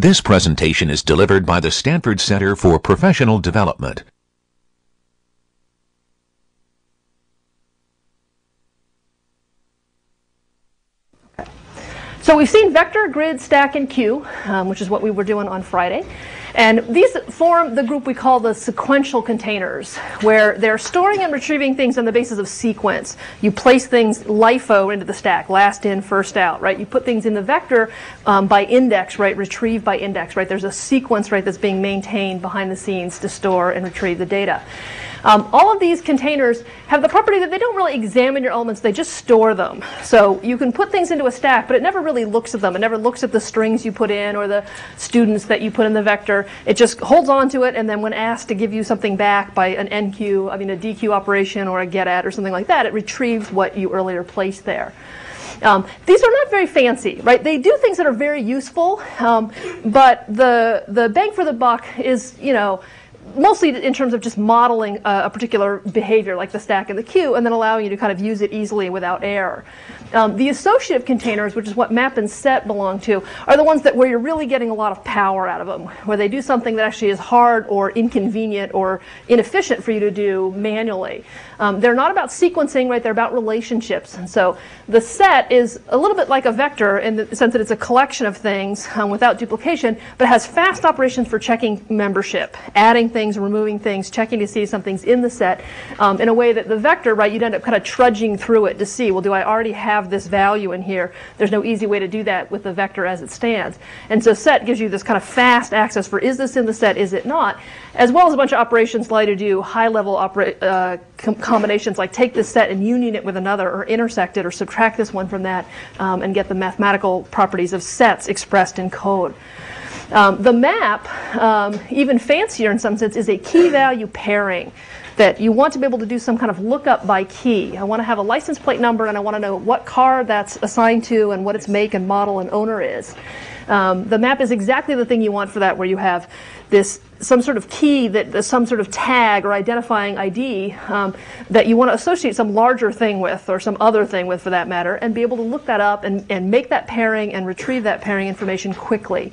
This presentation is delivered by the Stanford Center for Professional Development. So we've seen vector, grid, stack, and queue, which is what we were doing on Friday. And these form the group we call the sequential containers, where they're storing and retrieving things on the basis of sequence. You place things LIFO into the stack, last in, first out, right? You put things in the vector by index, right? Retrieve by index, right? There's a sequence, right, that's being maintained behind the scenes to store and retrieve the data. All of these containers have the property that they don't really examine your elements, they just store them. So you can put things into a stack, but it never really looks at them. It never looks at the strings you put in or the students that you put in the vector. It just holds on to it, and then when asked to give you something back by an NQ, a DQ operation or a get-at or something like that, it retrieves what you earlier placed there. These are not very fancy, right? They do things that are very useful, but the bang for the buck is, mostly in terms of just modeling a particular behavior like the stack and the queue, and then allowing you to kind of use it easily without error. The associative containers, which is what map and set belong to, are the ones where you're really getting a lot of power out of them, where they do something that actually is hard or inconvenient or inefficient for you to do manually. They're not about sequencing, right? They're about relationships. And so the set is a little bit like a vector in the sense that it's a collection of things without duplication, but has fast operations for checking membership, adding things, removing things, checking to see if something's in the set, in a way that the vector, right, you'd end up kind of trudging through it to see, well, do I already have this value in here? There's no easy way to do that with the vector as it stands. And so set gives you this kind of fast access for, is this in the set, is it not? As well as a bunch of operations allow you to do high-level combinations, like take this set and union it with another, or intersect it, or subtract this one from that, and get the mathematical properties of sets expressed in code. The map, even fancier in some sense, is a key-value pairing that you want to be able to do some kind of lookup by key. I want to have a license plate number, and I want to know what car that's assigned to and what its make and model and owner is. The map is exactly the thing you want for that, where you have some sort of key, some sort of tag or identifying ID that you want to associate some larger thing with, or some other thing with for that matter, and be able to look that up and make that pairing and retrieve that pairing information quickly.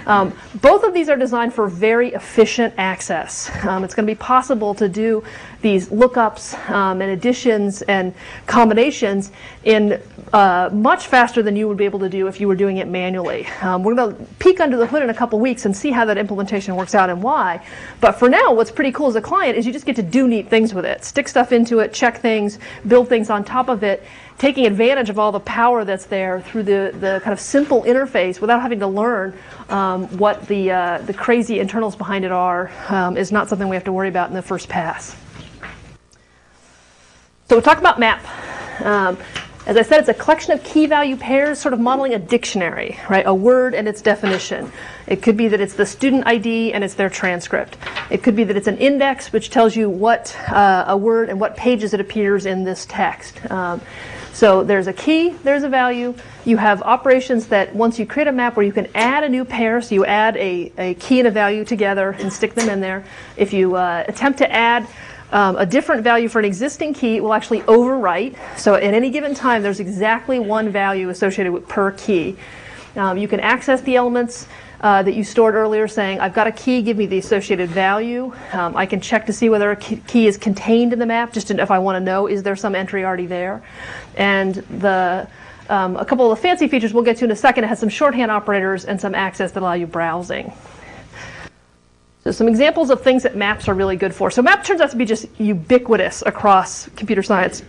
Both of these are designed for very efficient access. It's going to be possible to do these lookups and additions and combinations in much faster than you would be able to do if you were doing it manually. We're going to peek under the hood in a couple weeks and see how that implementation works out and why. But for now, what's pretty cool as a client is you just get to do neat things with it. Stick stuff into it, check things, build things on top of it, taking advantage of all the power that's there through the kind of simple interface without having to learn what the crazy internals behind it are is not something we have to worry about in the first pass. So we'll talk about map. As I said, it's a collection of key-value pairs, sort of modeling a dictionary, right? A word and its definition. It could be that it's the student ID and it's their transcript. It could be that it's an index, which tells you what a word and what pages it appears in this text. So there's a key, there's a value. You have operations that once you create a map where you can add a new pair, so you add a key and a value together and stick them in there. If you attempt to add a different value for an existing key, it will actually overwrite. So at any given time, there's exactly one value associated with per key. You can access the elements that you stored earlier, saying, I've got a key, give me the associated value. I can check to see whether a key is contained in the map, just if I want to know, is there some entry already there? And a couple of the fancy features we'll get to in a second, it has some shorthand operators and some access that allow you browsing. So some examples of things that maps are really good for. So map turns out to be just ubiquitous across computer science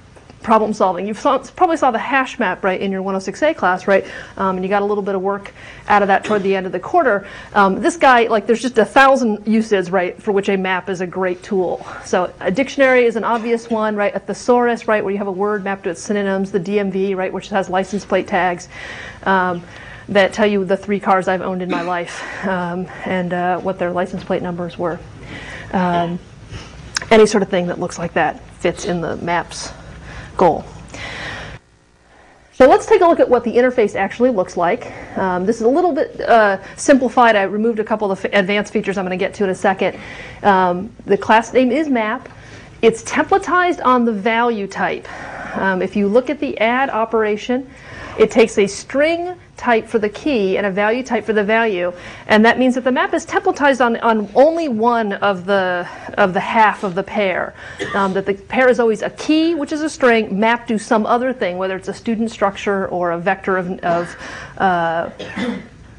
problem solving. You probably saw the hash map, right, in your 106A class, right? And you got a little bit of work out of that toward the end of the quarter. This guy, there's just 1,000 uses, right, for which a map is a great tool. So a dictionary is an obvious one, right? A thesaurus, right, where you have a word mapped to its synonyms. The DMV, right, which has license plate tags that tell you the 3 cars I've owned in my life and what their license plate numbers were. Any sort of thing that looks like that fits in the maps goal. So let's take a look at what the interface actually looks like. This is a little bit simplified. I removed a couple of advanced features I'm going to get to in a second. The class name is map. It's templatized on the value type. If you look at the add operation, it takes a string type for the key and a value type for the value, and that means that the map is templatized on only one of the half of the pair. That the pair is always a key, which is a string, mapped to some other thing, whether it's a student structure or a vector of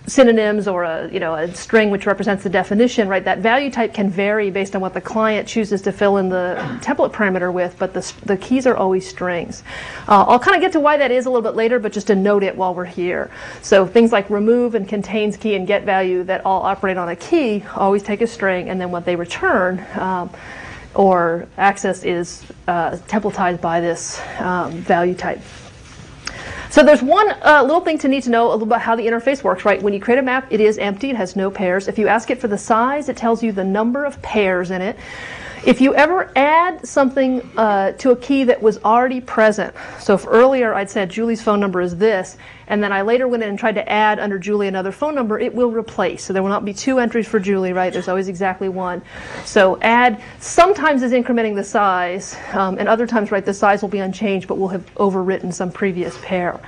synonyms or a string which represents the definition, right? That value type can vary based on what the client chooses to fill in the template parameter with, but the keys are always strings. I'll kind of get to why that is a little bit later, but just to note it while we're here. So things like remove and contains key and get value that all operate on a key always take a string, and then what they return or access is templatized by this value type. So there's one little thing to need to know a little about how the interface works, right? When you create a map, it is empty. It has no pairs. If you ask it for the size, it tells you the number of pairs in it. If you ever add something to a key that was already present, so if earlier I'd said Julie's phone number is this, and then I later went in and tried to add under Julie another phone number, it will replace. So there will not be two entries for Julie, right? There's always exactly one. So add sometimes is incrementing the size, and other times, right, the size will be unchanged, but we'll have overwritten some previous pair.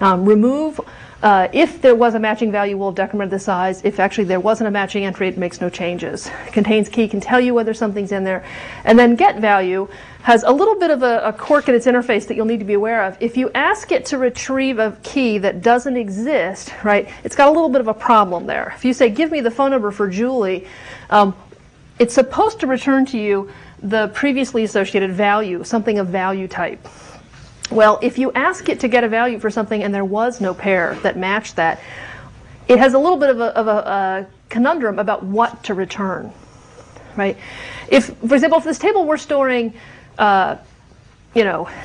Remove. If there was a matching value, we'll decrement the size. If actually there wasn't a matching entry, it makes no changes. Contains key can tell you whether something's in there. And then get value has a little bit of a quirk in its interface that you'll need to be aware of. If you ask it to retrieve a key that doesn't exist, right, it's got a little bit of a problem there. If you say, give me the phone number for Julie, it's supposed to return to you the previously associated value, something of value type. Well, if you ask it to get a value for something and there was no pair that matched that, it has a little bit of a conundrum about what to return, right? If, for example, if this table were storing,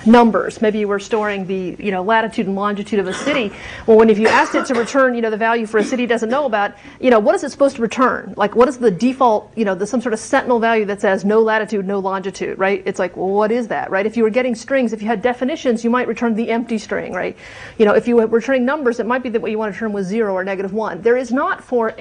numbers, maybe you were storing the, latitude and longitude of a city. Well, if you asked it to return, the value for a city it doesn't know about, what is it supposed to return? Like, what is the default, some sort of sentinel value that says no latitude, no longitude, right? It's like, well, what is that, right? If you were getting strings, if you had definitions, you might return the empty string, right? If you were returning numbers, it might be that what you want to return was 0 or -1. There is not for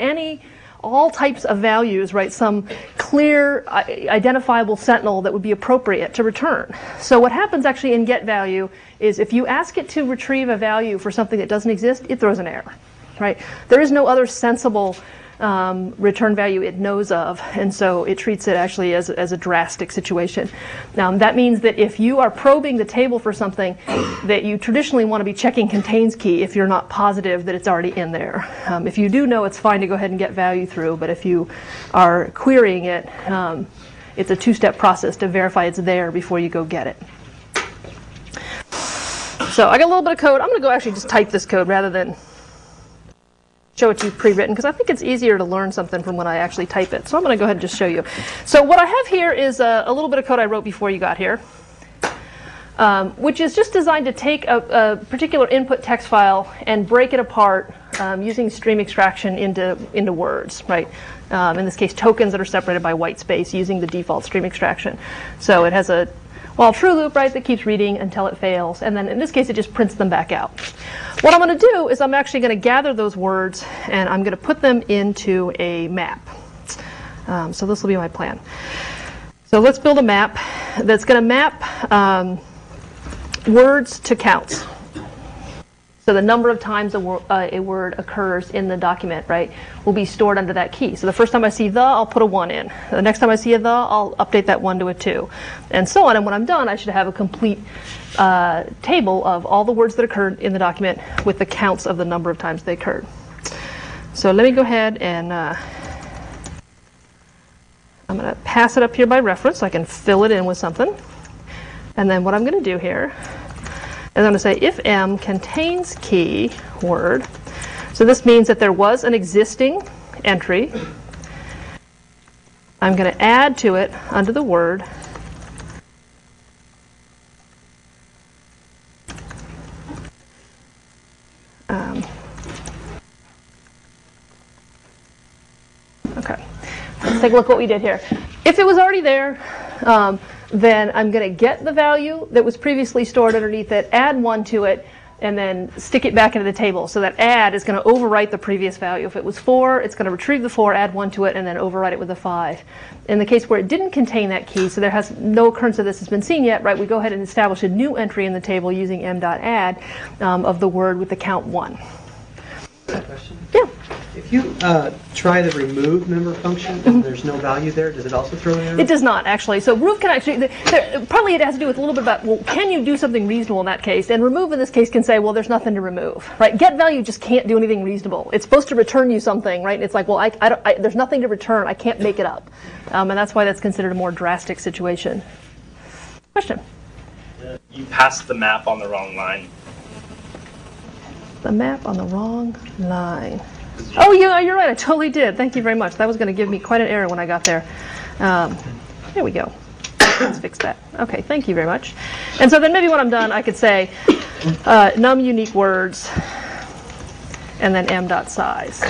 all types of values, right, some clear identifiable sentinel that would be appropriate to return. So what happens actually in get value is if you ask it to retrieve a value for something that doesn't exist, it throws an error, right? There is no other sensible return value it knows of, and so it treats it actually as a drastic situation. That means that if you are probing the table for something that you traditionally want to be checking contains key if you're not positive that it's already in there. If you do know, it's fine to go ahead and get value through, but if you are querying it, it's a two-step process to verify it's there before you go get it. So I got a little bit of code. I'm going to go actually just type this code rather than show it to you pre-written, because I think it's easier to learn something from when I actually type it. So I'm going to go ahead and just show you. So what I have here is a little bit of code I wrote before you got here, which is just designed to take a particular input text file and break it apart using stream extraction into words, right? In this case, tokens that are separated by white space using the default stream extraction. So it has a while true loop, right, that keeps reading until it fails, and then in this case it just prints them back out. What I'm going to do is I'm actually going to gather those words and I'm going to put them into a map. So this will be my plan. So let's build a map that's going to map words to counts. So the number of times a word occurs in the document, right, will be stored under that key. So the first time I see the, I'll put a 1 in. The next time I see a the, I'll update that 1 to a 2. And so on. And when I'm done, I should have a complete table of all the words that occurred in the document with the counts of the number of times they occurred. So let me go ahead and I'm going to pass it up here by reference so I can fill it in with something. And then what I'm going to do here, I'm going to say if m contains key word. So this means that there was an existing entry. I'm going to add to it under the word okay. Let's take a look what we did here. If it was already there, then I'm going to get the value that was previously stored underneath it, add 1 to it, and then stick it back into the table. So that add is going to overwrite the previous value. If it was 4, it's going to retrieve the 4, add 1 to it, and then overwrite it with a 5. In the case where it didn't contain that key, so there has no occurrence of this has been seen yet, right, we go ahead and establish a new entry in the table using m.add of the word with the count 1. question? Yeah. If you try the remove member function and there's no value there, does it also throw an error? It does not, actually. So remove can actually, partly it has to do with a little bit about, well, can you do something reasonable in that case? And remove in this case can say, well, there's nothing to remove, right? Get value just can't do anything reasonable. It's supposed to return you something, right? And it's like, well, there's nothing to return. I can't make it up. And that's why that's considered a more drastic situation. Question? You passed the map on the wrong line. The map on the wrong line. Oh, yeah, you're right. I totally did. Thank you very much. That was going to give me quite an error when I got there. There we go. Let's fix that. Okay, thank you very much. And so then maybe when I'm done, I could say num unique words and then m.size.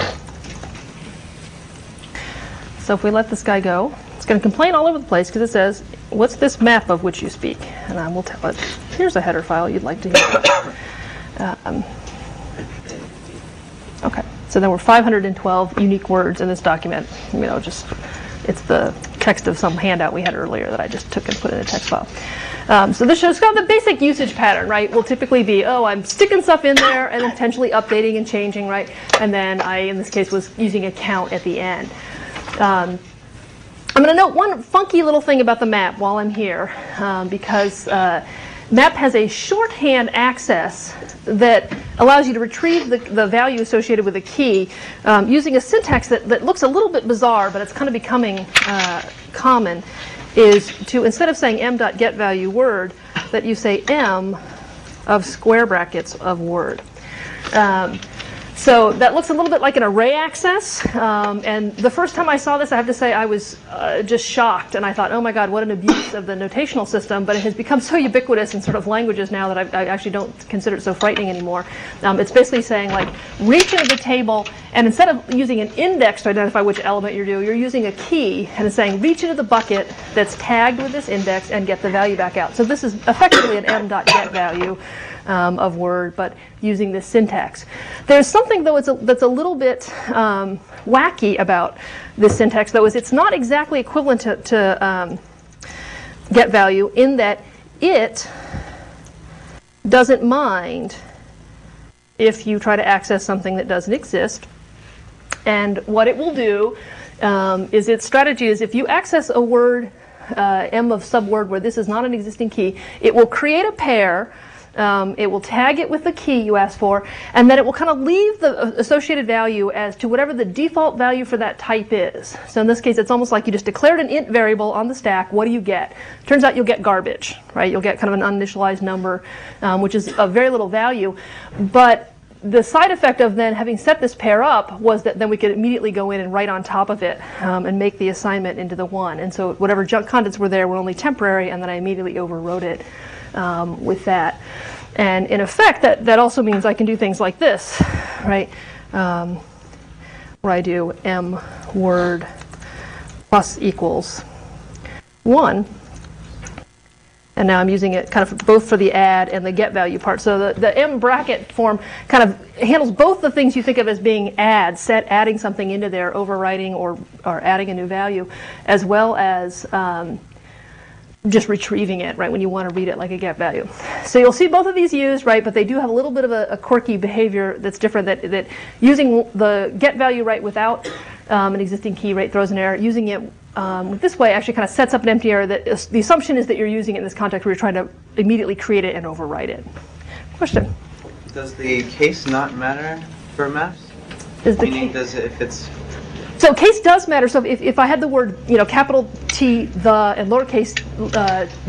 So if we let this guy go, it's going to complain all over the place because it says, what's this map of which you speak? And I will tell it, here's a header file you'd like to hear. Okay, so there were 512 unique words in this document. You know, just it's the text of some handout we had earlier that I just took and put in a text file. So this shows kind of the basic usage pattern, right? Will typically be, oh, I'm sticking stuff in there and then potentially updating and changing, right? And then I, in this case, was using a count at the end. I'm going to note one funky little thing about the map while I'm here, because map has a shorthand access that allows you to retrieve the value associated with a key using a syntax that looks a little bit bizarre, but it's kind of becoming common, is to, instead of saying m.getValueWord, that you say m of square brackets of word. So that looks a little bit like an array access, and the first time I saw this, I have to say I was just shocked, and I thought, oh my god, what an abuse of the notational system, but it has become so ubiquitous in sort of languages now that I actually don't consider it so frightening anymore. It's basically saying, like, reach into the table, and instead of using an index to identify which element you're using a key, and it's saying, reach into the bucket that's tagged with this index and get the value back out. So this is effectively an m.getValue. Of word, but using this syntax. There's something, though, that's a little bit wacky about this syntax, though, is it's not exactly equivalent to get value in that it doesn't mind if you try to access something that doesn't exist. And what it will do is its strategy is if you access a word, m of subword where this is not an existing key, it will create a pair. It will tag it with the key you asked for, and then it will kind of leave the associated value as to whatever the default value for that type is. So in this case, it's almost like you just declared an int variable on the stack. What do you get? Turns out you'll get garbage, right? You'll get kind of an uninitialized number, which is of very little value. But the side effect of then having set this pair up was that then we could immediately go in and write on top of it and make the assignment into the 1. And so whatever junk contents were there were only temporary, and then I immediately overwrote it with that. And in effect, that also means I can do things like this, right? Where I do m word plus equals 1. And now I'm using it kind of both for the add and the get value part. So the m bracket form kind of handles both the things you think of as being add, adding something into there, overwriting or adding a new value, as well as just retrieving it, right, when you want to read it like a get value. So you'll see both of these used, right, but they do have a little bit of a quirky behavior that's different, that using the get value right without an existing key, right, throws an error. Using it this way actually kind of sets up an empty error. That the assumption is that you're using it in this context where you're trying to immediately create it and overwrite it. Question? Does the case not matter for maps? Meaning, does it, if it's... So case does matter. So if I had the word, capital T, the, and lowercase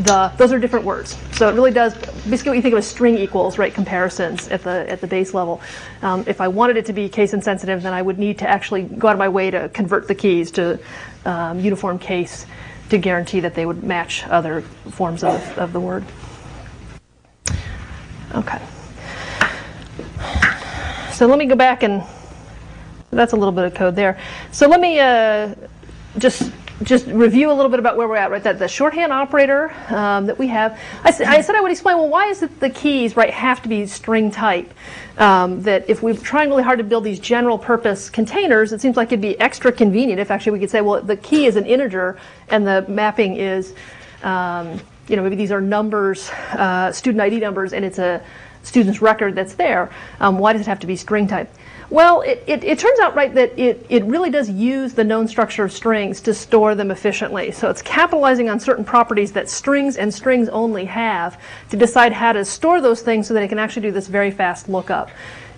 the, those are different words. So it really does, basically what you think of as string equals, right, comparisons at the base level. If I wanted it to be case insensitive, then I would need to actually go out of my way to convert the keys to uniform case to guarantee that they would match other forms of the word. Okay. So let me go back and... That's a little bit of code there. So let me just review a little bit about where we're at, right? That the shorthand operator that we have. I said I would explain, well, why is it the keys, right, have to be string type? That if we're trying really hard to build these general purpose containers, it seems like it'd be extra convenient if actually we could say, well, the key is an integer and the mapping is, maybe these are numbers, student ID numbers, and it's a student's record that's there. Why does it have to be string type? Well, it turns out, right, that it really does use the known structure of strings to store them efficiently. So it's capitalizing on certain properties that strings and strings only have to decide how to store those things so that it can actually do this very fast lookup.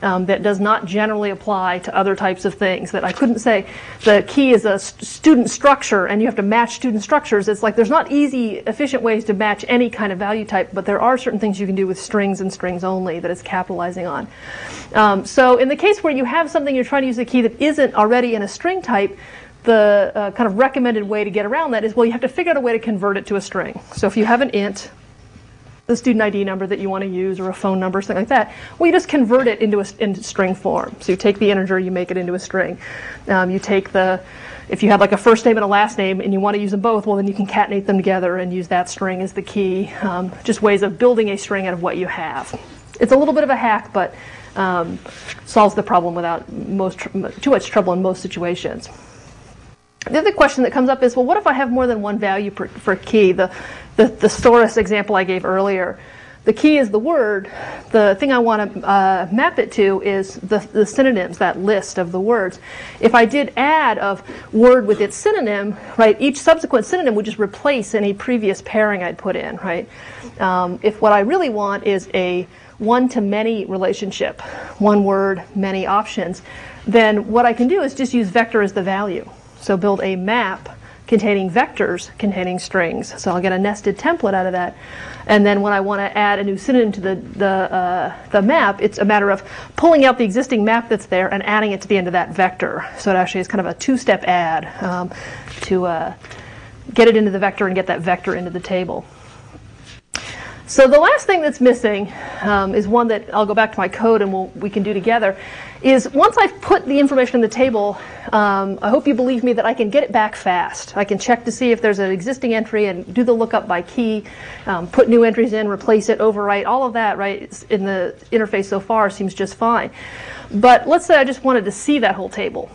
That does not generally apply to other types of things. That I couldn't say the key is a student structure and you have to match student structures. It's like there's not easy, efficient ways to match any kind of value type, but there are certain things you can do with strings and strings only that it's capitalizing on. So in the case where you have something you're trying to use a key that isn't already in a string type, the kind of recommended way to get around that is, well, you have to figure out a way to convert it to a string. So if you have an int, the student ID number that you want to use, or a phone number, something like that, well, you just convert it into string form. So you take the integer, you make it into a string. You take if you have like a first name and a last name and you want to use them both, well, then you concatenate them together and use that string as the key. Just ways of building a string out of what you have. It's a little bit of a hack, but solves the problem without too much trouble in most situations. The other question that comes up is, well, what if I have more than one value for key? The thesaurus example I gave earlier. The key is the word. The thing I want to map it to is the synonyms, that list of the words. If I did add of word with its synonym, right, each subsequent synonym would just replace any previous pairing I'd put in, right? If what I really want is a one-to-many relationship, one word, many options, then what I can do is just use vector as the value. So build a map containing vectors containing strings. So I'll get a nested template out of that. And then when I want to add a new synonym to the map, it's a matter of pulling out the existing map that's there and adding it to the end of that vector. So it actually is kind of a two-step add to get it into the vector and get that vector into the table. So the last thing that's missing is one that I'll go back to my code and we can do together, is once I've put the information in the table, I hope you believe me that I can get it back fast. I can check to see if there's an existing entry and do the lookup by key, put new entries in, replace it, overwrite, all of that, right, in the interface so far seems just fine. But let's say I just wanted to see that whole table.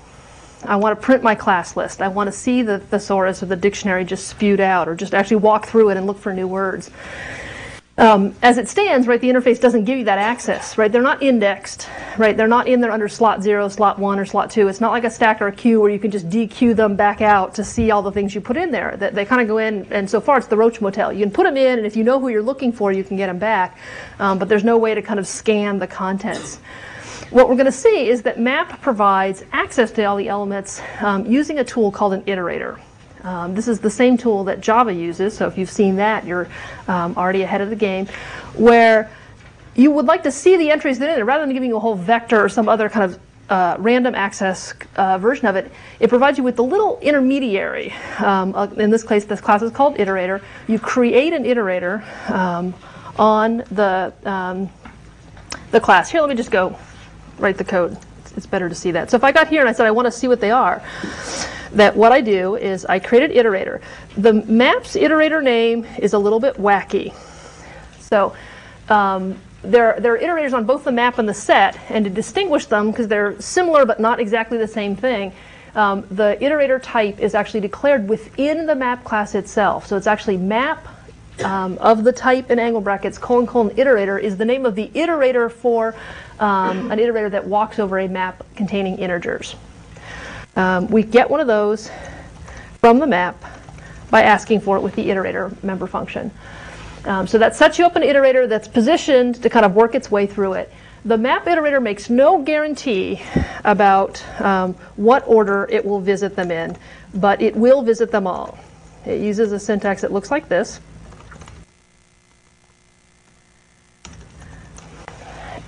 I want to print my class list. I want to see the thesaurus or the dictionary just spewed out, or just actually walk through it and look for new words. As it stands, right, the interface doesn't give you that access, right? They're not indexed, right? They're not in there under slot 0, slot 1, or slot 2. It's not like a stack or a queue where you can just dequeue them back out to see all the things you put in there. They kind of go in, and so far it's the Roach Motel. You can put them in, and if you know who you're looking for, you can get them back. But there's no way to kind of scan the contents. What we're going to see is that map provides access to all the elements using a tool called an iterator. This is the same tool that Java uses, so if you've seen that, you're already ahead of the game, where you would like to see the entries that are in it. Rather than giving you a whole vector or some other kind of random access version of it, it provides you with the little intermediary. In this case, this class is called iterator. You create an iterator on the class. Here, let me just go write the code. It's better to see that. So if I got here and I said I want to see what they are, that what I do is I create an iterator. The map's iterator name is a little bit wacky. So there are iterators on both the map and the set, and to distinguish them, because they're similar but not exactly the same thing, the iterator type is actually declared within the map class itself. So it's actually map of the type in angle brackets, : iterator is the name of the iterator for an iterator that walks over a map containing integers. We get one of those from the map by asking for it with the iterator member function. So that sets you up an iterator that's positioned to kind of work its way through it. The map iterator makes no guarantee about what order it will visit them in, but it will visit them all. It uses a syntax that looks like this.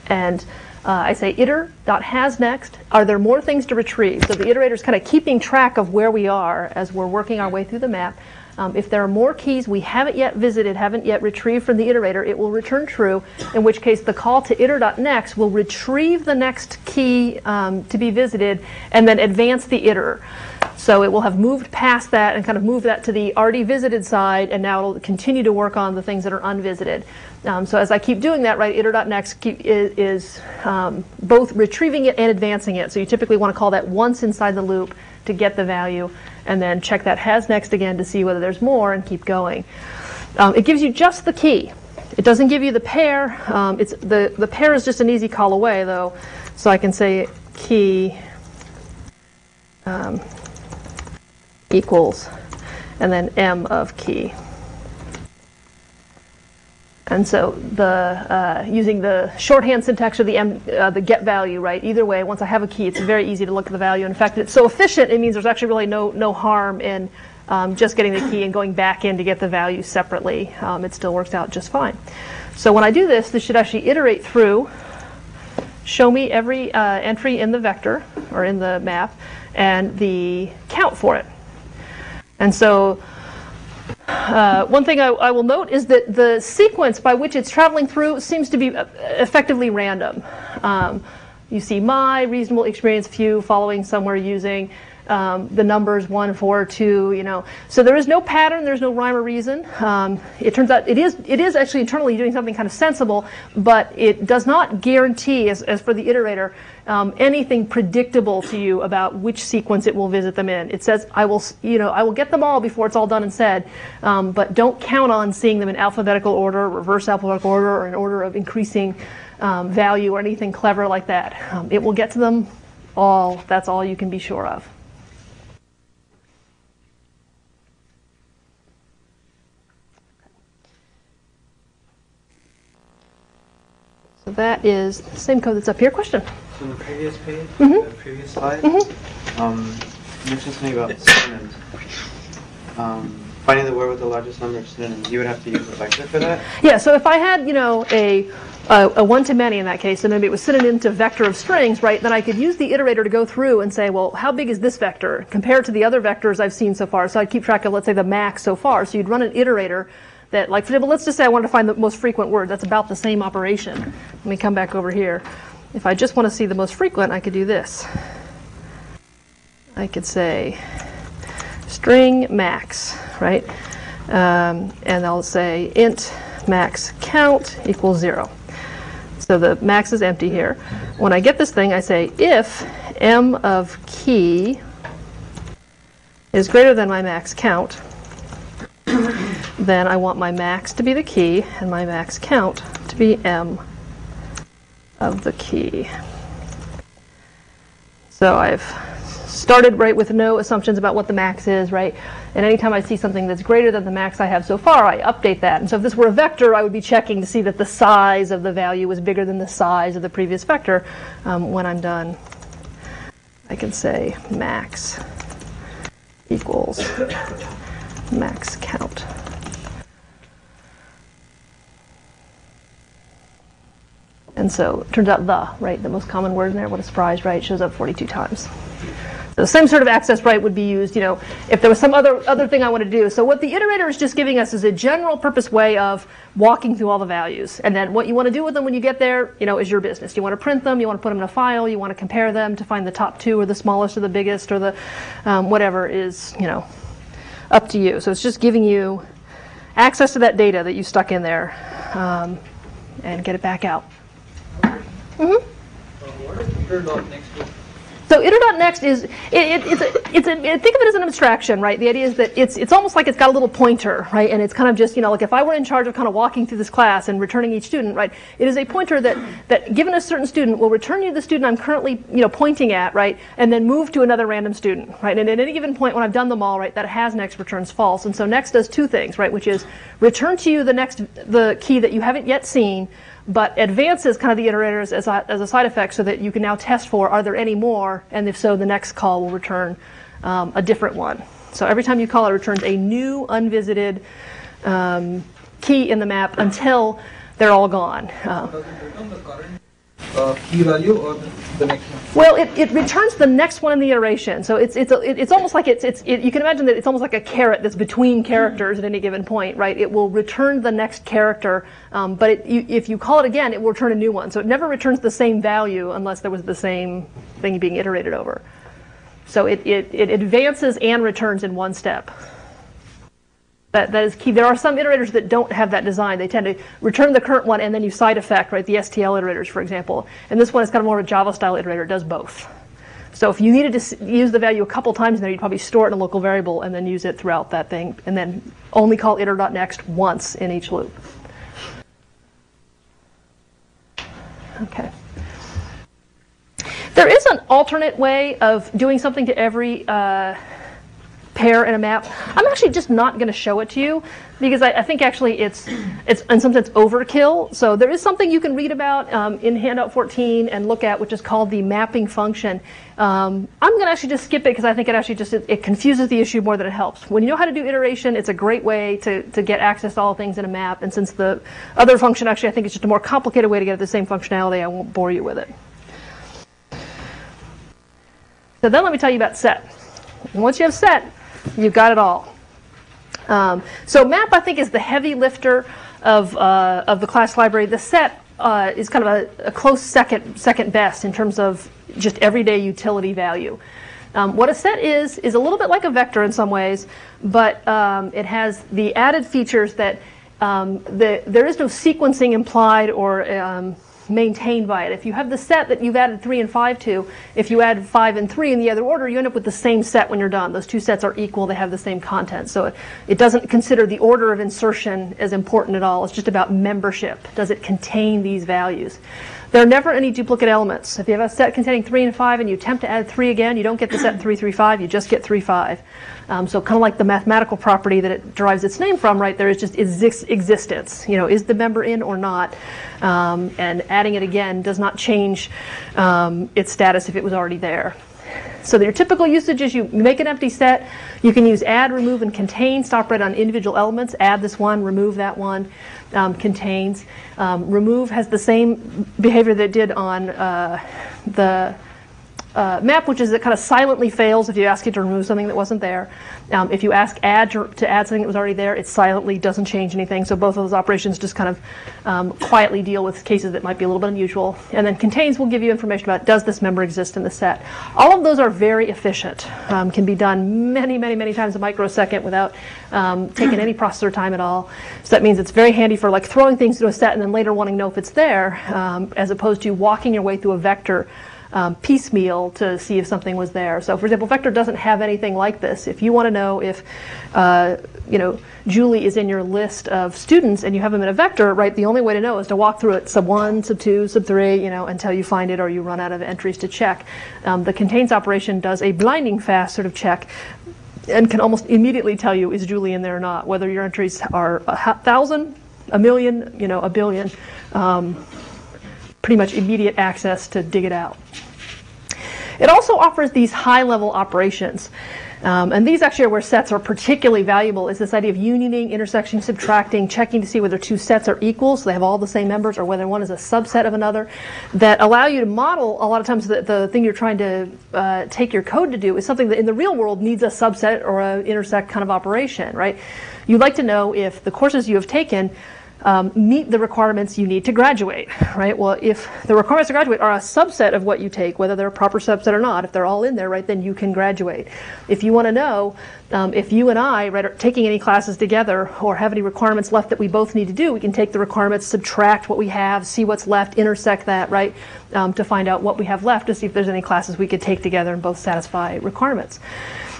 And I say iter.hasNext. Are there more things to retrieve? So the iterator is kind of keeping track of where we are as we're working our way through the map. If there are more keys we haven't yet visited, haven't yet retrieved from the iterator, it will return true, in which case the call to iter.next will retrieve the next key to be visited and then advance the iter. So it will have moved past that and kind of moved that to the already visited side, and now it'll continue to work on the things that are unvisited. So as I keep doing that, right, iter.next is both retrieving it and advancing it. So you typically want to call that once inside the loop to get the value, and then check that hasNext again to see whether there's more and keep going. It gives you just the key. It doesn't give you the pair. The pair is just an easy call away, though. So I can say key equals, and then m of key. And so using the shorthand syntax or the get value, right? Either way, once I have a key, it's very easy to look at the value. In fact, it's so efficient, it means there's actually really no harm in just getting the key and going back in to get the value separately. It still works out just fine. So when I do this, this should actually iterate through, show me every entry in the vector or in the map, and the count for it. And so one thing I will note is that the sequence by which it's traveling through seems to be effectively random. You see my, reasonable, experienced, few, following, somewhere, using, the numbers 1, 4, 2, you know. So there is no pattern, there's no rhyme or reason. It turns out it is actually internally doing something kind of sensible, but it does not guarantee, as for the iterator, anything predictable to you about which sequence it will visit them in. It says, I will get them all before it's all done and said, but don't count on seeing them in alphabetical order, reverse alphabetical order, or in order of increasing value or anything clever like that. It will get to them all. That's all you can be sure of. So that is the same code that's up here. Question? So on the previous page, the previous slide, you mentioned something about synonyms. Finding the word with the largest number of synonyms, you would have to use a vector for that? Yeah, so if I had, a one-to-many in that case, and maybe it was synonym to vector of strings, right, then I could use the iterator to go through and say, well, how big is this vector compared to the other vectors I've seen so far? So I'd keep track of, let's say, the max so far. So you'd run an iterator that, like, for example, let's just say I wanted to find the most frequent word. That's about the same operation. Let me come back over here. If I just want to see the most frequent, I could do this. I could say string max, right? And I'll say int max count equals 0. So the max is empty here. When I get this thing, I say if m of key is greater than my max count, then I want my max to be the key and my max count to be m of the key. So I've started right with no assumptions about what the max is, right? And anytime I see something that's greater than the max I have so far, I update that. And so if this were a vector, I would be checking to see that the size of the value was bigger than the size of the previous vector. When I'm done, I can say max equals max count. And so it turns out the most common word in there, what a surprise, right, shows up 42 times. So the same sort of access right would be used, if there was some other thing I want to do. So what the iterator is just giving us is a general purpose way of walking through all the values. And then what you want to do with them when you get there, is your business. You want to print them, you want to put them in a file, you want to compare them to find the top two or the smallest or the biggest or the whatever is, up to you. So it's just giving you access to that data that you stuck in there and get it back out. What is iter.next? So iter.next is think of it as an abstraction, right? The idea is that it's almost like it's got a little pointer, right? And it's kind of just like if I were in charge of kind of walking through this class and returning each student, right? It is a pointer that given a certain student will return you the student I'm currently pointing at, right? And then move to another random student, right? And at any given point when I've done them all, right, that has next returns false. And so next does two things, right? Which is return to you the key that you haven't yet seen, but advances kind of the iterators as a side effect so that you can now test for are there any more, and if so, the next call will return a different one. So every time you call, it returns a new unvisited key in the map until they're all gone. Key value or the next one? Well, it returns the next one in the iteration. So it's almost like you can imagine that it's almost like a caret that's between characters at any given point, right? It will return the next character, but if you call it again, it will return a new one. So it never returns the same value unless there was the same thing being iterated over. So it advances and returns in one step. That is key. There are some iterators that don't have that design. They tend to return the current one and then you side effect, right? The STL iterators, for example. And this one is kind of more of a Java-style iterator. It does both. So if you needed to use the value a couple times in there, you'd probably store it in a local variable and then use it throughout that thing, and then only call iter.next once in each loop. There is an alternate way of doing something to every pair in a map. I'm actually just not going to show it to you because I think actually it's in some sense overkill. So there is something you can read about in handout 14 and look at, which is called the mapping function. I'm going to actually just skip it because I think it actually just it confuses the issue more than it helps. When you know how to do iteration, it's a great way to get access to all things in a map. And since the other function actually I think is just a more complicated way to get at the same functionality, I won't bore you with it. So then let me tell you about set. Once you have set, you've got it all. So map, I think, is the heavy lifter of the class library. The set is kind of a close second best in terms of just everyday utility value. What a set is a little bit like a vector in some ways, but it has the added features that there is no sequencing implied or maintained by it. If you have the set that you've added 3 and 5 to, if you add 5 and 3 in the other order, you end up with the same set when you're done. Those two sets are equal, they have the same content. So it doesn't consider the order of insertion as important at all. It's just about membership. Does it contain these values? There are never any duplicate elements. If you have a set containing 3 and 5 and you attempt to add 3 again, you don't get the set 3, 3, 5, you just get 3, 5. So kind of like the mathematical property that it derives its name from, right? There is just existence. You know, is the member in or not? And adding it again does not change its status if it was already there. So your typical usage is you make an empty set. You can use add, remove, and contain. Stop right on individual elements. Add this one, remove that one. Contains. Remove has the same behavior that it did on the map, which is it kind of silently fails if you ask it to remove something that wasn't there. If you ask add to add something that was already there, it silently doesn't change anything. So both of those operations just kind of quietly deal with cases that might be a little bit unusual. And then contains will give you information about does this member exist in the set. All of those are very efficient. Can be done many times a microsecond without taking any processor time at all. So that means it's very handy for like throwing things into a set and then later wanting to know if it's there, as opposed to walking your way through a vector piecemeal to see if something was there. So, for example, vector doesn't have anything like this. If you want to know if, Julie is in your list of students and you have them in a vector, right? The only way to know is to walk through it sub 1, sub 2, sub 3, until you find it or you run out of entries to check. The contains operation does a blinding fast sort of check and can almost immediately tell you is Julie in there or not, whether your entries are 1,000, a million, a billion. Pretty much immediate access to dig it out. It also offers these high-level operations. And these actually are where sets are particularly valuable, is this idea of unioning, intersecting, subtracting, checking to see whether two sets are equal, so they have all the same members, or whether one is a subset of another, that allow you to model, a lot of times the thing you're trying to take your code to do is something that in the real world needs a subset or an intersect kind of operation, right? You'd like to know if the courses you have taken meet the requirements you need to graduate, right? Well, if the requirements to graduate are a subset of what you take, whether they're a proper subset or not, if they're all in there, right, then you can graduate. If you want to know if you and I, right, are taking any classes together or have any requirements left that we both need to do, we can take the requirements, subtract what we have, see what's left, intersect that, right, to find out what we have left to see if there's any classes we could take together and both satisfy requirements.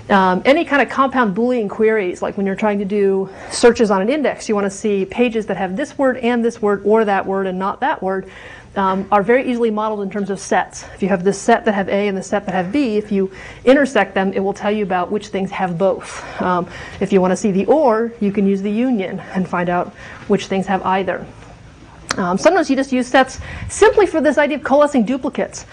Any kind of compound Boolean queries, like when you're trying to do searches on an index, you want to see pages that have this word and this word or that word and not that word, are very easily modeled in terms of sets. If you have this set that have A and the set that have B, if you intersect them, it will tell you about which things have both. If you want to see the or, you can use the union and find out which things have either. Sometimes you just use sets simply for this idea of coalescing duplicates.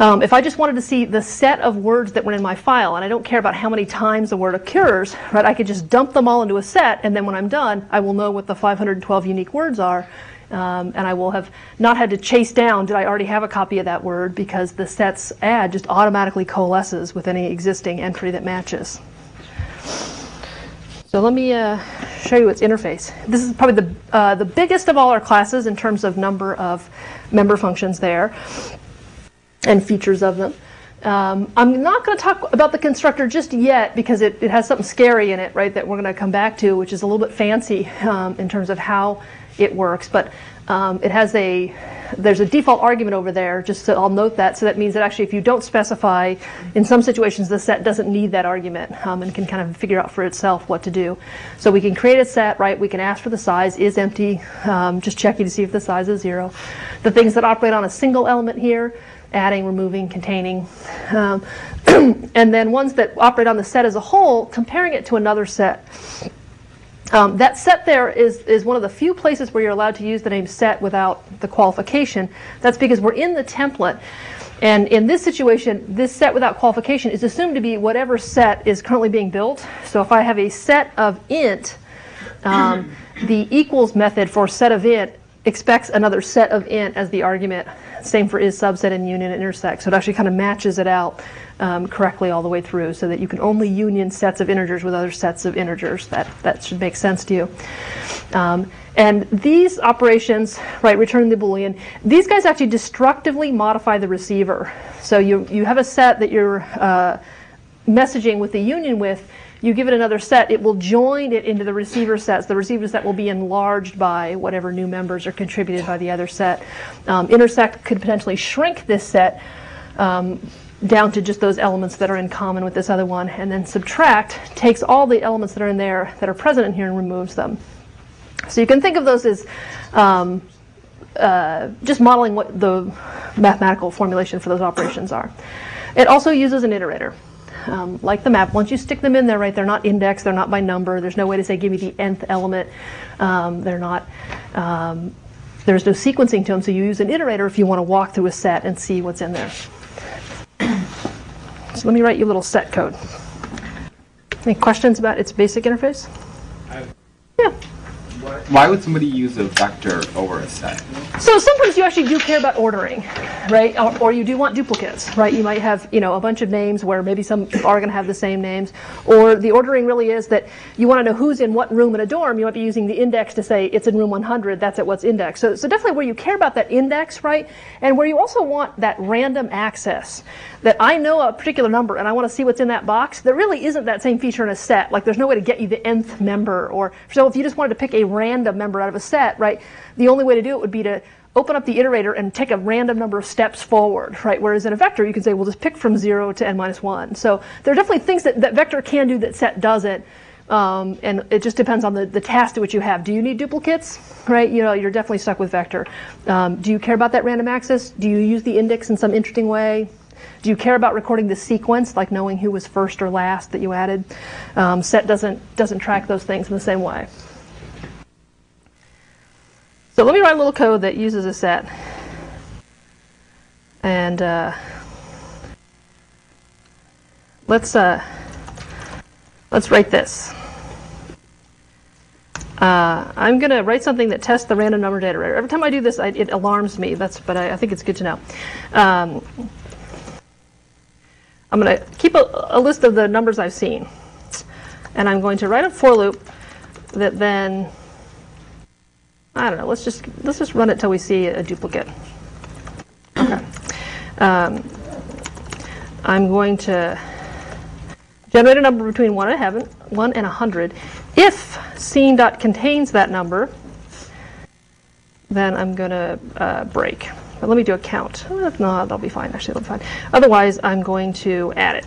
If I just wanted to see the set of words that were in my file, and I don't care about how many times the word occurs, right, I could just dump them all into a set, and then when I'm done, I will know what the 512 unique words are, and I will have not had to chase down, did I already have a copy of that word, because the set's add just automatically coalesces with any existing entry that matches. So let me show you its interface. This is probably the biggest of all our classes in terms of number of member functions there and features of them. I'm not going to talk about the constructor just yet because it has something scary in it, right, that we're going to come back to, which is a little bit fancy in terms of how it works. But there's a default argument over there, just so I'll note that. So that means that actually if you don't specify, in some situations the set doesn't need that argument and can kind of figure out for itself what to do. So we can create a set, right, we can ask for the size is empty, just checking to see if the size is 0. The things that operate on a single element here, adding, removing, containing. And then ones that operate on the set as a whole, comparing it to another set. That set there is one of the few places where you're allowed to use the name set without the qualification. That's because we're in the template. And in this situation, this set without qualification is assumed to be whatever set is currently being built. So if I have a set of int, the equals method for set of int expects another set of int as the argument. Same for is, subset, and union, and intersect. So it actually kind of matches it out correctly all the way through, so that you can only union sets of integers with other sets of integers. That should make sense to you. And these operations, right, return the Boolean, these guys actually destructively modify the receiver. So you have a set that you're messaging with the union with. You give it another set, it will join it into the receiver sets. The receiver set will be enlarged by whatever new members are contributed by the other set. Intersect could potentially shrink this set down to just those elements that are in common with this other one. And then subtract takes all the elements that are in there that are present in here and removes them. So you can think of those as just modeling what the mathematical formulation for those operations are. It also uses an iterator. Like the map, once you stick them in there, right, they're not indexed, they're not by number, there's no way to say give me the nth element, they're not, there's no sequencing to them, so you use an iterator if you want to walk through a set and see what's in there. So let me write you a little set code. Any questions about its basic interface? Yeah. Why would somebody use a vector over a set? So sometimes you actually do care about ordering, right? Or you do want duplicates, right? You might have, a bunch of names where maybe some are going to have the same names. Or the ordering really is that you want to know who's in what room in a dorm. You might be using the index to say it's in room 100. That's at what's indexed. So definitely where you care about that index, right? And where you also want that random access. That I know a particular number and I want to see what's in that box. There really isn't that same feature in a set. Like there's no way to get you the nth member. Or so if you just wanted to pick a random member out of a set, right? The only way to do it would be to open up the iterator and take a random number of steps forward, right? Whereas in a vector, you can say, well, just pick from 0 to n minus 1. So there are definitely things that vector can do that set doesn't. And it just depends on the task to which you have. Do you need duplicates, right? You're definitely stuck with vector. Do you care about that random access? Do you use the index in some interesting way? Do you care about recording the sequence, like knowing who was first or last that you added? Set doesn't track those things in the same way. So let me write a little code that uses a set. And let's write this. I'm going to write something that tests the random number iterator. Every time I do this, it alarms me. But I think it's good to know. I'm going to keep a list of the numbers I've seen. And I'm going to write a for loop that then, I don't know, let's just run it till we see a duplicate. Okay. I'm going to generate a number between 1 and 100. If scene.contains that number, then I'm going to break. But let me do a count. No, that'll be fine. Actually, that'll be fine. Otherwise, I'm going to add it.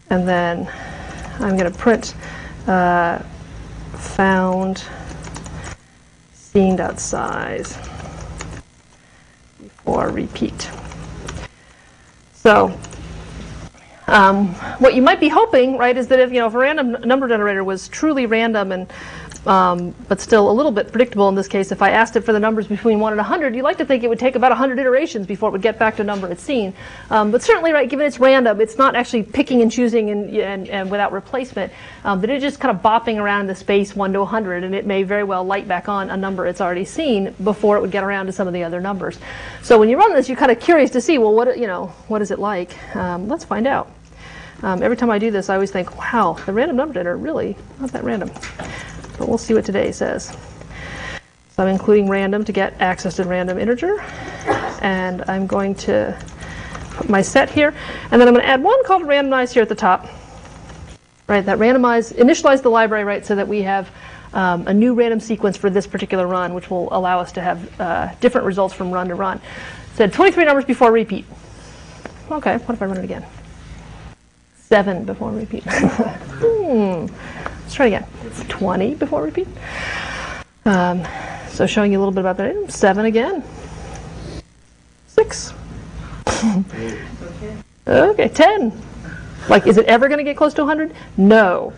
And then I'm going to print found scene.size before repeat. So what you might be hoping, right, is that if a random number generator was truly random and but still a little bit predictable in this case, if I asked it for the numbers between 1 and 100, you'd like to think it would take about 100 iterations before it would get back to a number it's seen. But certainly, right, given it's random, it's not actually picking and choosing and without replacement, but it's just kind of bopping around in the space 1 to 100, and it may very well light back on a number it's already seen before it would get around to some of the other numbers. So when you run this, you're kind of curious to see, well, what is it like? Let's find out. Every time I do this, I always think, wow, the random number generator really not that random. But we'll see what today says. So I'm including random to get access to random integer. And I'm going to put my set here. And then I'm going to add one called randomize here at the top. Right, that initialize the library, right, so that we have a new random sequence for this particular run, which will allow us to have different results from run to run. Said 23 numbers before repeat. Okay, what if I run it again? 7 before repeat. Let's try it again. 20 before repeat. So showing you a little bit about that. 7 again. 6. Okay, 10. Like, is it ever going to get close to 100? No.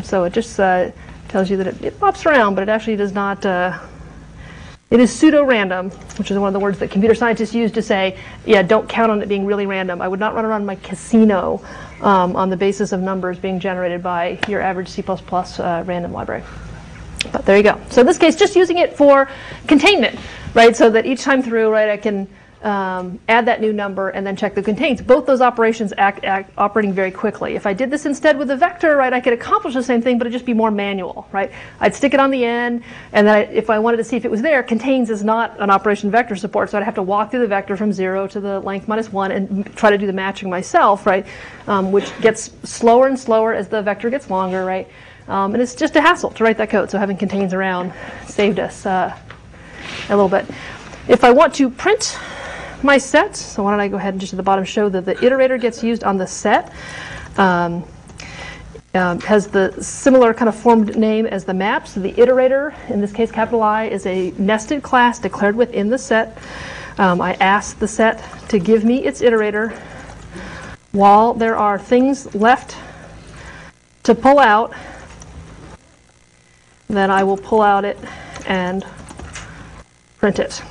So it just tells you that it pops around, but it actually does not. It is pseudo-random, which is one of the words that computer scientists use to say, yeah, don't count on it being really random. I would not run around my casino on the basis of numbers being generated by your average C++ random library. But there you go. So in this case, just using it for containment, right? So that each time through, right, I can add that new number and then check the contains. Both those operations operating very quickly. If I did this instead with a vector, right, I could accomplish the same thing, but it'd just be more manual, right? I'd stick it on the end, and then if I wanted to see if it was there, contains is not an operation vector support, so I'd have to walk through the vector from 0 to the length -1 and try to do the matching myself, right? Which gets slower and slower as the vector gets longer, right? And it's just a hassle to write that code, so having contains around saved us a little bit. If I want to print my set, so why don't I go ahead and just at the bottom show that the iterator gets used on the set. Has the similar kind of formed name as the map. So the iterator, in this case capital I, is a nested class declared within the set. I ask the set to give me its iterator. While there are things left to pull out, then I will pull out it and print it.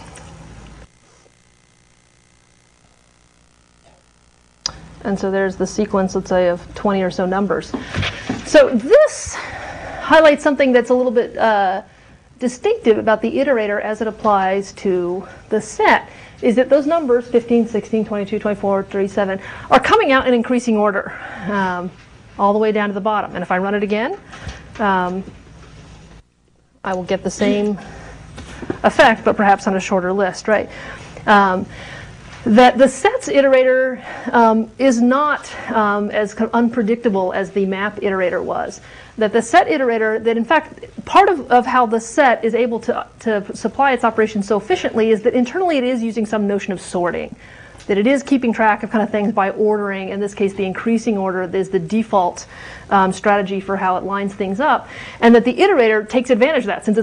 And so there's the sequence, let's say, of 20 or so numbers. So this highlights something that's a little bit distinctive about the iterator as it applies to the set, is that those numbers, 15, 16, 22, 24, 37, are coming out in increasing order, all the way down to the bottom. And if I run it again, I will get the same effect, but perhaps on a shorter list, right? That the set's iterator is not as kind of unpredictable as the map iterator was. That the set iterator, that in fact, part of how the set is able to supply its operation so efficiently is that internally it is using some notion of sorting. That it is keeping track of kind of things by ordering. In this case, the increasing order is the default strategy for how it lines things up, and that the iterator takes advantage of that. Since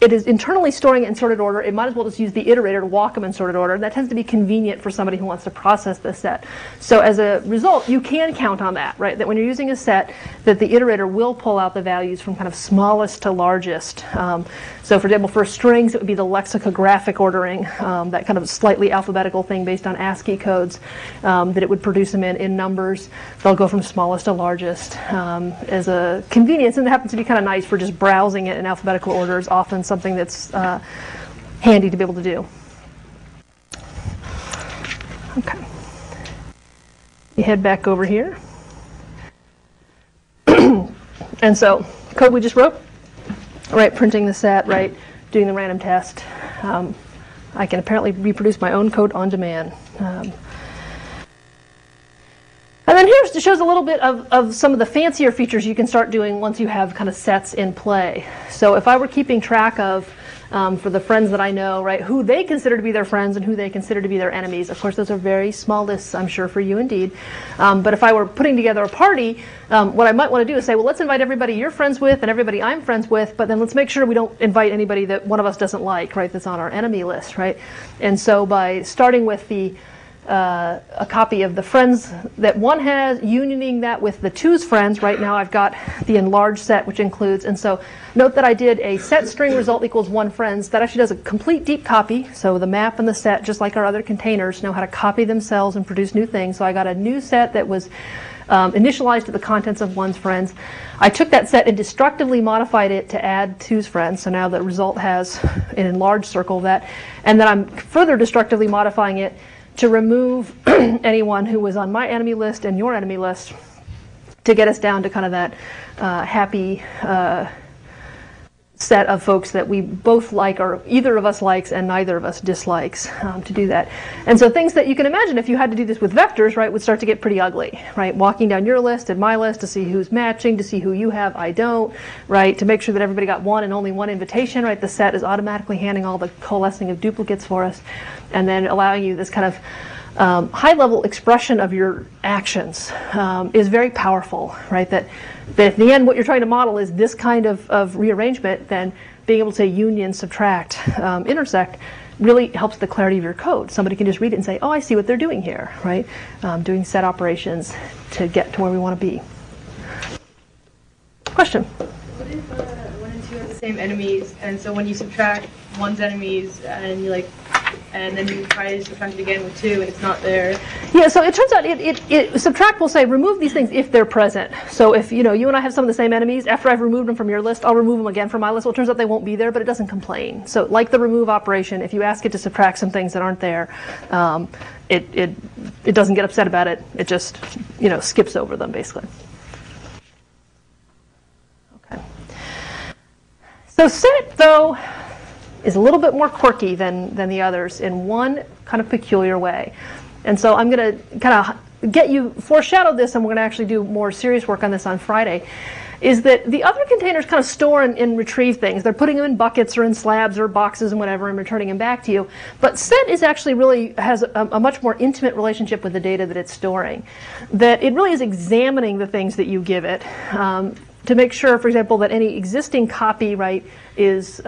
it is internally storing it in sorted order, it might as well just use the iterator to walk them in sorted order. That tends to be convenient for somebody who wants to process the set. So as a result, you can count on that, right? That when you're using a set, that the iterator will pull out the values from kind of smallest to largest. So for example, for strings, it would be the lexicographic ordering, that kind of slightly alphabetical thing based on ASCII codes, that it would produce them in numbers. They'll go from smallest to largest. As a convenience, and it happens to be kind of nice for just browsing it in alphabetical order is often something that's handy to be able to do. Okay. You head back over here. And so, code we just wrote, right, printing the set, right, doing the random test. I can apparently reproduce my own code on demand. And then here shows a little bit of some of the fancier features you can start doing once you have kind of sets in play. So if I were keeping track of, for the friends that I know, right, who they consider to be their friends and who they consider to be their enemies. Of course, those are very small lists, I'm sure, for you indeed. But if I were putting together a party, what I might want to do is say, well, let's invite everybody you're friends with and everybody I'm friends with, but then let's make sure we don't invite anybody that one of us doesn't like, right, that's on our enemy list, right? And so by starting with a copy of the friends that one has, unioning that with the two's friends. Right now I've got the enlarged set, which includes, and so note that I did a set string result equals 1 friends. That actually does a complete deep copy. So the map and the set, just like our other containers, know how to copy themselves and produce new things. So I got a new set that was initialized to the contents of 1's friends. I took that set and destructively modified it to add 2's friends. So now the result has an enlarged circle of that. And then I'm further destructively modifying it to remove anyone who was on my enemy list and your enemy list, to get us down to kind of that happy set of folks that we both like, or either of us likes and neither of us dislikes, to do that. And so things that you can imagine if you had to do this with vectors, right, would start to get pretty ugly, right? Walking down your list and my list to see who's matching, to see who you have, I don't, right? To make sure that everybody got one and only one invitation, right? The set is automatically handing all the coalescing of duplicates for us, and then allowing you this kind of high-level expression of your actions is very powerful, right? That at the end, what you're trying to model is this kind of rearrangement, then being able to say union, subtract, intersect, really helps the clarity of your code. Somebody can just read it and say, oh, I see what they're doing here, right? Doing set operations to get to where we want to be. Question? What if 1 and 2 are the same enemies, and so when you subtract one's enemies, and you and then you try to subtract it again with 2, and it's not there? Yeah, so it turns out subtract will say remove these things if they're present. So if you and I have some of the same enemies, after I've removed them from your list, I'll remove them again from my list. Well, it turns out they won't be there, but it doesn't complain. So like the remove operation, if you ask it to subtract some things that aren't there, it doesn't get upset about it. It just skips over them basically. Okay. So set though is a little bit more quirky than the others in one kind of peculiar way. And so I'm going to kind of foreshadow this, and we're going to actually do more serious work on this on Friday, is that the other containers kind of store and retrieve things. They're putting them in buckets or in slabs or boxes and whatever and returning them back to you. But set is actually really has a much more intimate relationship with the data that it's storing. That it really is examining the things that you give it to make sure, for example, that any existing copy, right, is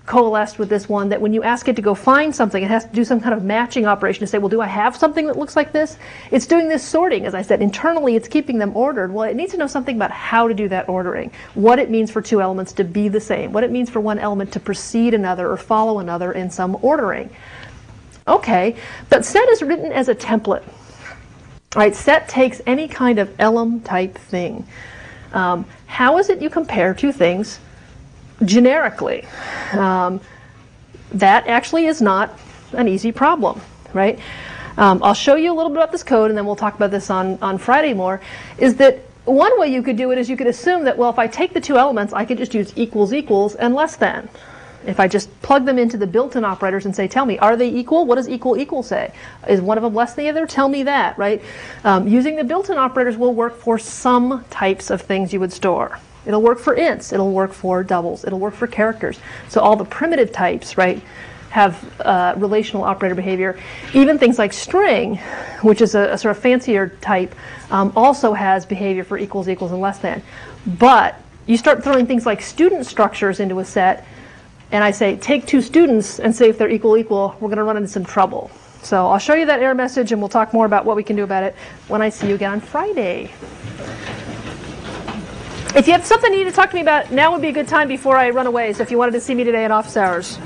coalesced with this one, that when you ask it to go find something, it has to do some kind of matching operation to say, well, do I have something that looks like this? It's doing this sorting, as I said. Internally, it's keeping them ordered. Well, it needs to know something about how to do that ordering, what it means for 2 elements to be the same, what it means for one element to precede another or follow another in some ordering. Okay, but set is written as a template. Right, set takes any kind of elem type thing. How is it you compare 2 things generically? That actually is not an easy problem, right? I'll show you a little bit about this code, and then we'll talk about this on Friday more, is that one way you could do it is you could assume that, well, if I take the 2 elements, I could just use equals equals and less than. If I just plug them into the built-in operators and say, tell me, are they equal? What does equal equal say? Is one of them less than the other? Tell me that, right? Using the built-in operators will work for some types of things you would store. It'll work for ints. It'll work for doubles. It'll work for characters. So all the primitive types, right, have relational operator behavior. Even things like string, which is a sort of fancier type, also has behavior for equals equals and less than. But you start throwing things like student structures into a set, and I say, take 2 students and say if they're equal equal, we're going to run into some trouble. So I'll show you that error message, and we'll talk more about what we can do about it when I see you again on Friday. If you have something you need to talk to me about, now would be a good time before I run away. So if you wanted to see me today in office hours.